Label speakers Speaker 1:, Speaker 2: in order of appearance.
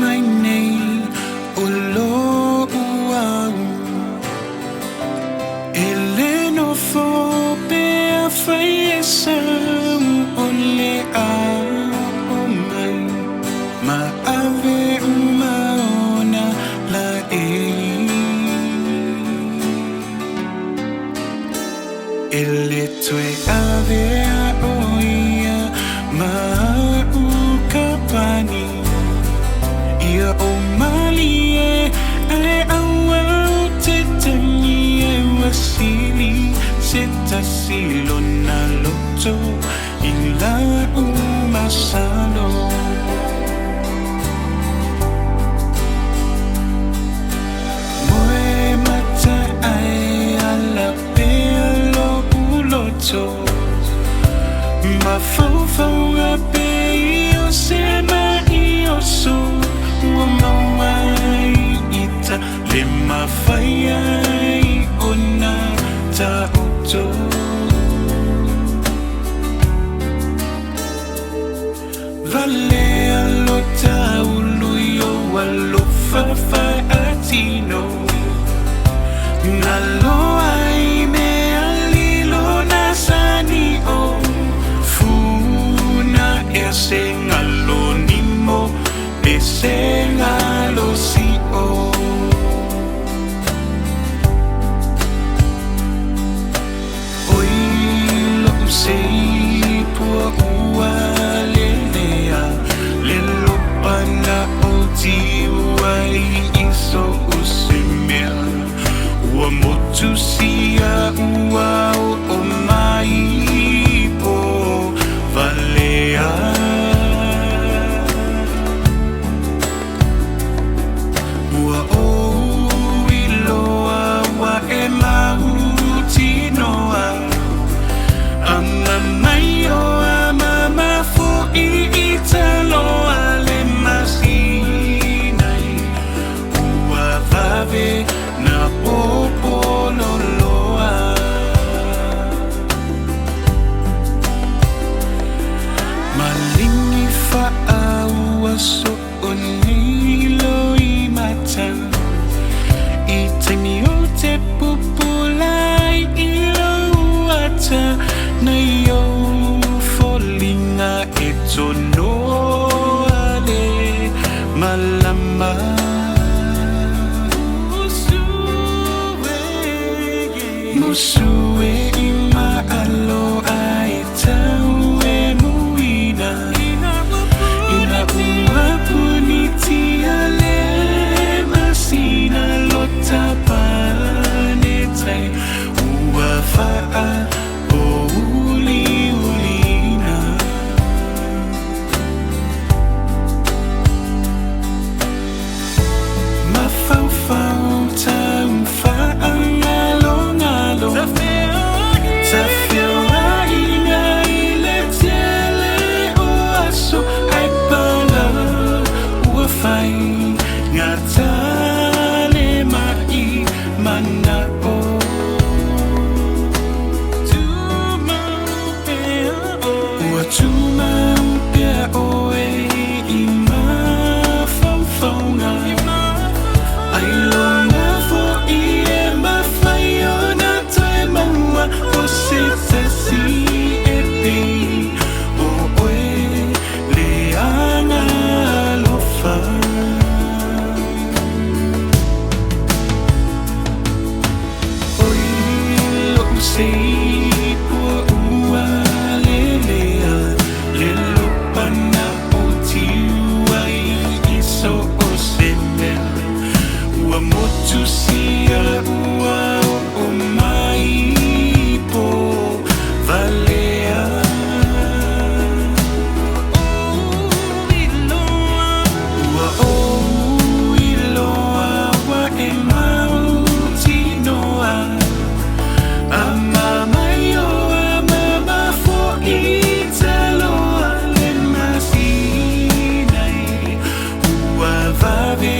Speaker 1: mai nei o lo uau ele no fo pe a fai esa o le a o mai ma ave uma ona la ele tue ave a oia ma ukapani ia o malie e awau te tangi e wasili se tasilo na loto i la umasalo moe mata ai ala pe alo uloto ma fau a pe Iosefa Ioso ua mawai ita le mawhaiai o nā tauto Vale alo taului o alofa whaatino Ngā loai me alilo na sani o Funa e se ngalo nimo e se ngalo si o Oi lo se pua ua lelea le lopana o ti uai iso usemea ua motu sia ua o mai po valea ua o iloa wa e mahuti noa ama mai o ama mafo I italoa le masinai ua vave na popololoa malingi fa'aua so o nilo I mata I tangi o te pupulai I lauata na iau folinga e tono ale malama Musue I maalo ai tau e muina Ina ua Puni tia le masina lota pane tai ua fa'a o uli ulina Mafau tau fa'a ngalo ngalo Tafeo aina I le tele o aso ai pala ua fai ngata le mai mana o ua tumau pea oe I mafaufaunga ai longa fo I e mawhai o nā toe maua o se tasi e pei o oe le anga alofa Oi lo sei pua ua lelea le lopana o tiuai iso o se mea ua motu sia ua o mai po valea ua o iloa wa e mauti noa ama mai o ama mafo I taloa le masinai ua vave